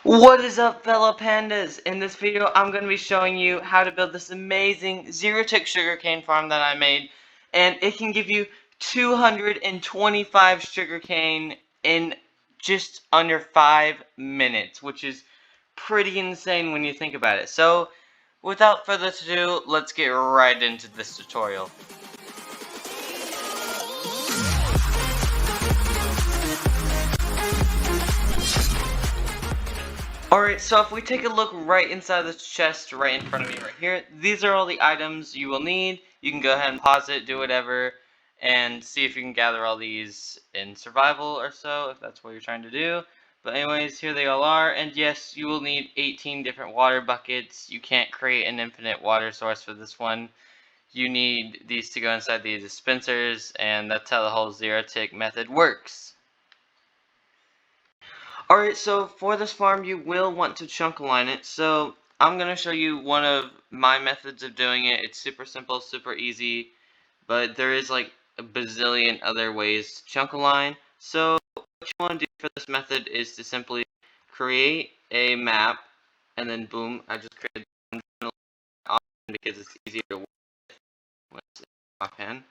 What is up, fellow pandas? In this video I'm going to be showing you how to build this amazing zero-tick sugarcane farm that I made, and it can give you 225 sugarcane in just under 5 minutes, which is pretty insane when you think about it. So without further ado, let's get right into this tutorial. Alright, so if we take a look right inside this chest right in front of me right here, these are all the items you will need. You can go ahead and pause it, do whatever, and see if you can gather all these in survival or so, if that's what you're trying to do. But anyways, here they all are, and yes, you will need 18 different water buckets. You can't create an infinite water source for this one. You need these to go inside these dispensers, and that's how the whole zero-tick method works. Alright, so for this farm you will want to chunk align it. So I'm going to show you one of my methods of doing it. It's super simple, super easy, but there is like a bazillion other ways to chunk align. So what you want to do for this method is to simply create a map, and then boom, I just created one because it's easier to work with my pen.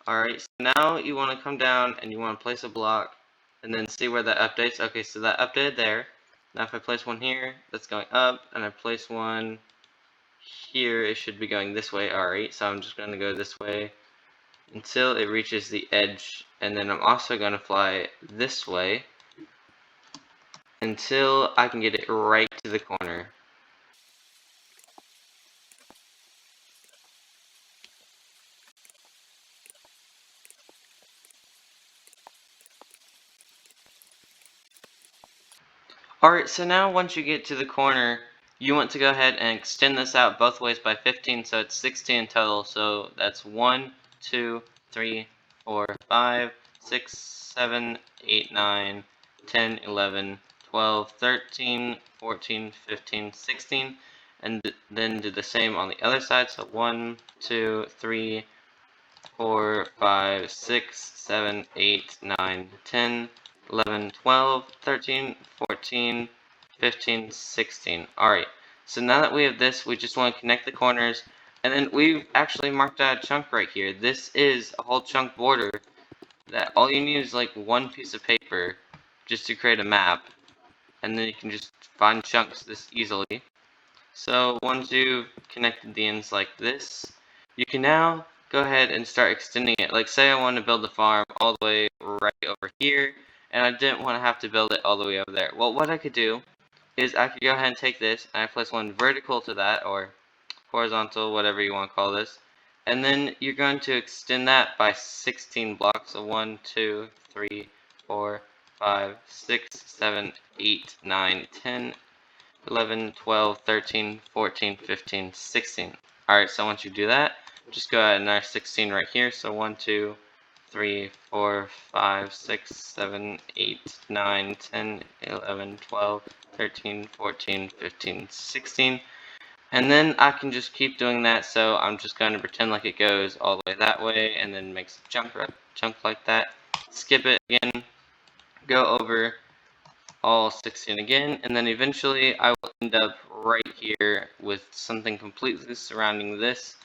Alright, so now you want to come down and you want to place a block and then see where that updates. Okay, so that updated there. Now if I place one here, that's going up, and I place one here, it should be going this way. Alright, so I'm just going to go this way until it reaches the edge, and then I'm also going to fly this way until I can get it right to the corner. Alright, so now once you get to the corner, you want to go ahead and extend this out both ways by 15, so it's 16 in total. So that's 1, 2, 3, 4, 5, 6, 7, 8, 9, 10, 11, 12, 13, 14, 15, 16, and then do the same on the other side. So 1, 2, 3, 4, 5, 6, 7, 8, 9, 10, 11, 12, 13, 14, 15, 16. Alright, so now that we have this, we just want to connect the corners, and then we've actually marked out a chunk right here. This is a whole chunk border that all you need is like one piece of paper just to create a map, and then you can just find chunks this easily. So once you've connected the ends like this, you can now go ahead and start extending it. Like say I want to build the farm all the way right over here, and I didn't want to have to build it all the way over there. Well, what I could do is I could go ahead and take this, and I place one vertical to that, or horizontal, whatever you want to call this, and then you're going to extend that by 16 blocks. So 1, 2, 3, 4, 5, 6, 7, 8, 9, 10, 11, 12, 13, 14, 15, 16. Alright, so once you do that, just go ahead and our 16 right here. So 1, 2, 3, 4, 5, 6, 7, 8, 9, 10, 11, 12, 13, 14, 15, 16. And then I can just keep doing that, so I'm just going to pretend like it goes all the way that way, and then makes a chunk like that. Skip it again, go over all 16 again, and then eventually I will end up right here with something completely surrounding this.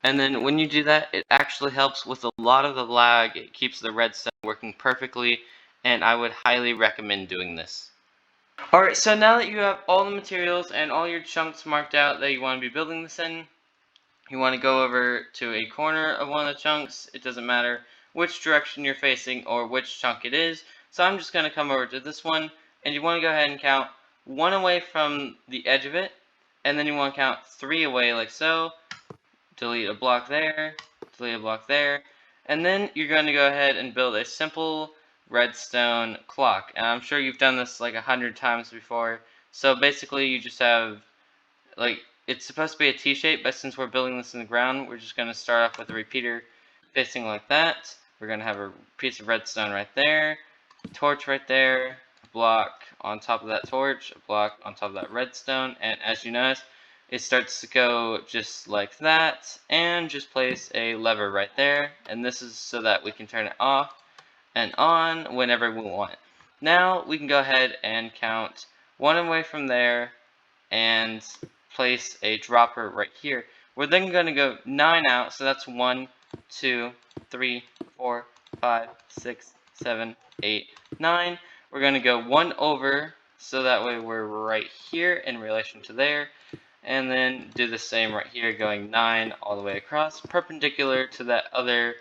And then when you do that, it actually helps with a lot of the lag. It keeps the redstone working perfectly, and I would highly recommend doing this. Alright, so now that you have all the materials and all your chunks marked out that you want to be building this in, you want to go over to a corner of one of the chunks. It doesn't matter which direction you're facing or which chunk it is. So I'm just going to come over to this one, and you want to go ahead and count 1 away from the edge of it, and then you want to count 3 away like so. Delete a block there, delete a block there, and then you're going to go ahead and build a simple redstone clock. And I'm sure you've done this like 100 times before. So basically you just have, like, it's supposed to be a T-shape, but since we're building this in the ground, we're just going to start off with a repeater facing like that. We're going to have a piece of redstone right there, a torch right there, a block on top of that torch, a block on top of that redstone, and as you notice, it starts to go just like that, and just place a lever right there, and this is so that we can turn it off and on whenever we want. Now we can go ahead and count one away from there, and place a dropper right here. We're then going to go 9 out, so that's 1, 2, 3, 4, 5, 6, 7, 8, 9. We're going to go 1 over, so that way we're right here in relation to there. And then do the same right here, going 9 all the way across, perpendicular to that other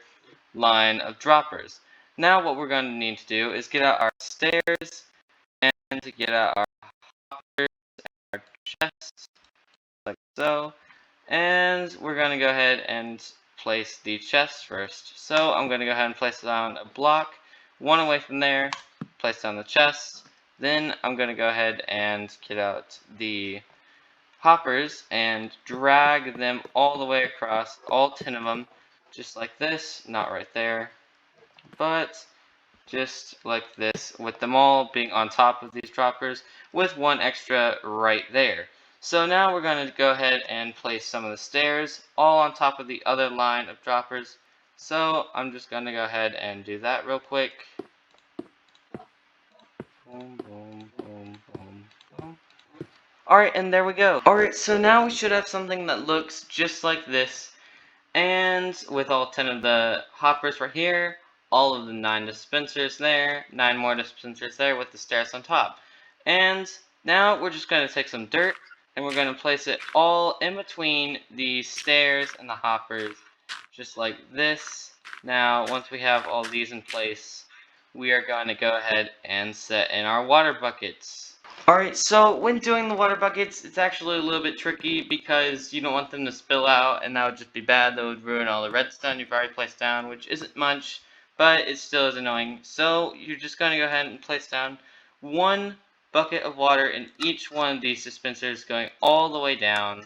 line of droppers. Now what we're going to need to do is get out our stairs and to get out our hoppers and our chests, like so. And we're going to go ahead and place the chest first. So I'm going to go ahead and place down a block, 1 away from there, place down the chest. Then I'm going to go ahead and get out the hoppers and drag them all the way across, all 10 of them, just like this, not right there, but just like this, with them all being on top of these droppers, with 1 extra right there. So now we're going to go ahead and place some of the stairs all on top of the other line of droppers. So I'm just going to go ahead and do that real quick. Boom, boom, boom, boom, boom. Alright, and there we go. Alright, so now we should have something that looks just like this. And with all 10 of the hoppers right here, all of the 9 dispensers there, 9 more dispensers there with the stairs on top. And now we're just going to take some dirt and we're going to place it all in between the stairs and the hoppers, just like this. Now, once we have all these in place, we are going to go ahead and set in our water buckets. Alright, so when doing the water buckets, it's actually a little bit tricky because you don't want them to spill out, and that would just be bad. That would ruin all the redstone you've already placed down, which isn't much, but it still is annoying. So you're just going to go ahead and place down 1 bucket of water in each one of these dispensers, going all the way down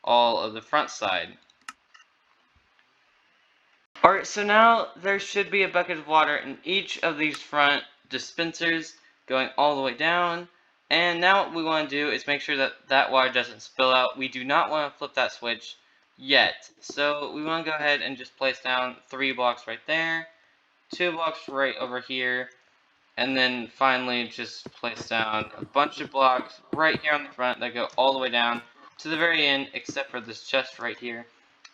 all of the front side. Alright, so now there should be a bucket of water in each of these front dispensers, going all the way down. And now what we want to do is make sure that that water doesn't spill out. We do not want to flip that switch yet. So we want to go ahead and just place down 3 blocks right there, 2 blocks right over here, and then finally just place down a bunch of blocks right here on the front that go all the way down to the very end, except for this chest right here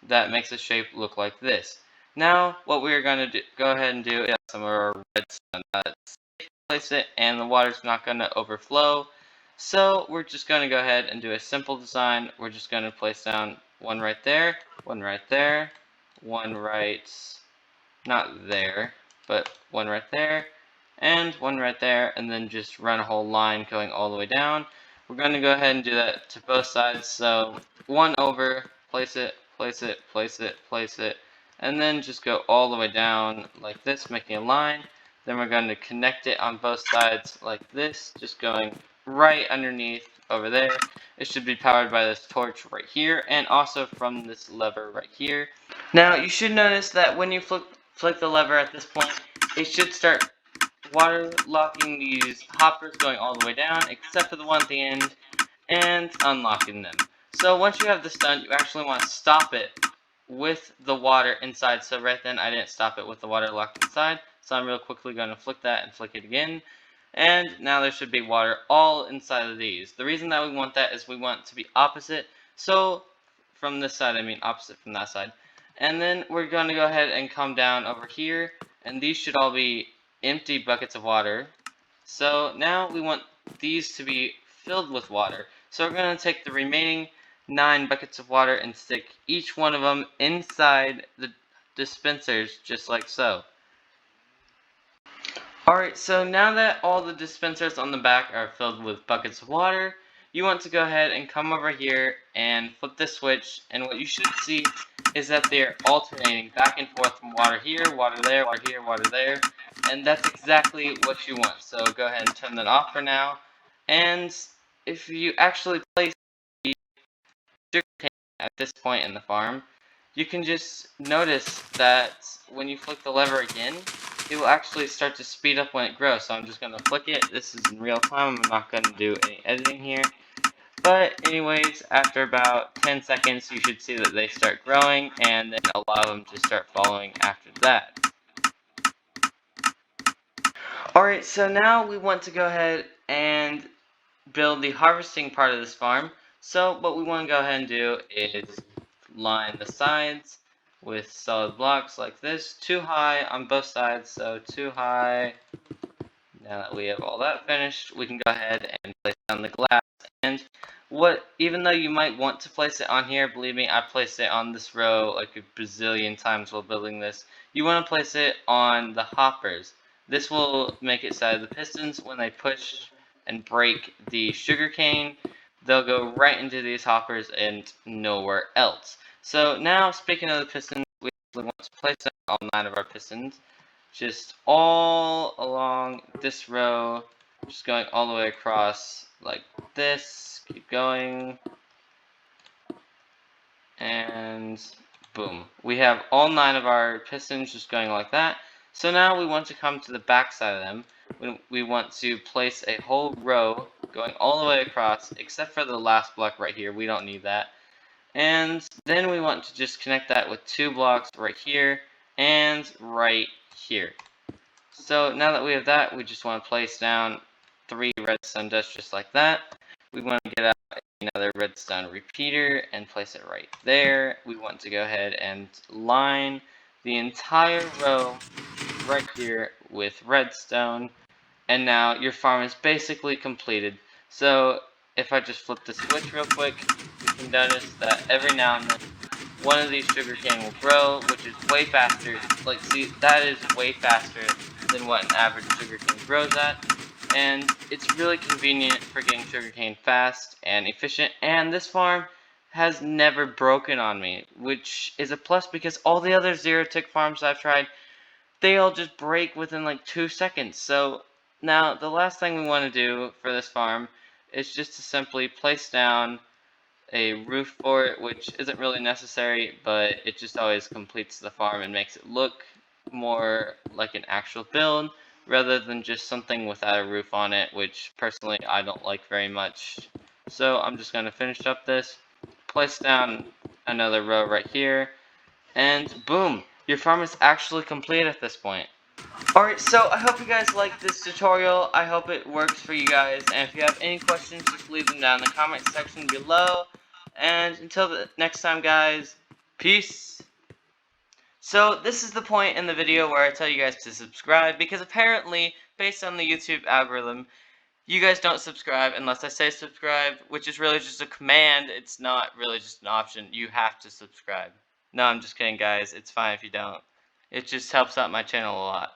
that makes the shape look like this. Now what we're going to go ahead and do is some of our redstone. Place it and the water's not going to overflow, so we're just going to go ahead and do a simple design. We're just going to place down 1 right there, 1 right there, 1 right, not there, but 1 right there, and 1 right there, and then just run a whole line going all the way down. We're going to go ahead and do that to both sides, so 1 over, place it, place it, place it, place it, and then just go all the way down like this, making a line. Then we're going to connect it on both sides like this, just going right underneath over there. It should be powered by this torch right here, and also from this lever right here. Now you should notice that when you flick the lever at this point, it should start water locking these hoppers going all the way down, except for the one at the end, and unlocking them. So once you have this done, you actually want to stop it with the water inside. So right then I didn't stop it with the water locked inside, so I'm real quickly going to flick that and flick it again, and now there should be water all inside of these. The reason that we want that is we want it to be opposite, so from this side I mean opposite from that side. And then we're going to go ahead and come down over here, and these should all be empty buckets of water. So now we want these to be filled with water, so we're going to take the remaining 9 buckets of water and stick each one of them inside the dispensers, just like so. Alright, so now that all the dispensers on the back are filled with buckets of water, you want to go ahead and come over here and flip the switch, and what you should see is that they're alternating back and forth from water here, water there, water here, water there, and that's exactly what you want. So go ahead and turn that off for now, and if you actually place the sugarcane at this point in the farm, you can just notice that when you flick the lever again, it will actually start to speed up when it grows. So I'm just going to flick it. This is in real time. I'm not going to do any editing here. But anyways, after about 10 seconds, you should see that they start growing, and then a lot of them just start following after that. Alright, so now we want to go ahead and build the harvesting part of this farm. So what we want to go ahead and do is line the sides with solid blocks like this, 2 high on both sides, so 2 high. Now that we have all that finished, we can go ahead and place down the glass. And even though you might want to place it on here, believe me, I placed it on this row like a bazillion times while building this. You want to place it on the hoppers. This will make it so the pistons, when they push and break the sugarcane, they'll go right into these hoppers and nowhere else. So now, speaking of the pistons, we want to place down all 9 of our pistons. Just all along this row, just going all the way across like this. Keep going. And boom. We have all 9 of our pistons just going like that. So now we want to come to the back side of them. We want to place a whole row going all the way across, except for the last block right here. We don't need that. And then we want to just connect that with 2 blocks right here and right here. So now that we have that, we just want to place down 3 redstone dust just like that. We want to get out another redstone repeater and place it right there. We want to go ahead and line the entire row right here with redstone. And now your farm is basically completed. So if I just flip the switch real quick, you can notice that every now and then one of these sugarcane will grow, which is way faster. Like, see, that is way faster than what an average sugarcane grows at. And it's really convenient for getting sugarcane fast and efficient. And this farm has never broken on me, which is a plus because all the other zero-tick farms I've tried, they all just break within like 2 seconds. So now the last thing we want to do for this farm is just to simply place down a roof for it, which isn't really necessary, but it just always completes the farm and makes it look more like an actual build rather than just something without a roof on it, which personally I don't like very much. So I'm just going to finish up this, place down another row right here, and boom, your farm is actually complete at this point. Alright, so I hope you guys liked this tutorial. I hope it works for you guys. And if you have any questions, just leave them down in the comment section below. And until the next time, guys, peace. So this is the point in the video where I tell you guys to subscribe, because apparently, based on the YouTube algorithm, you guys don't subscribe unless I say subscribe, which is really just a command. It's not really just an option. You have to subscribe. No, I'm just kidding, guys. It's fine if you don't. It just helps out my channel a lot.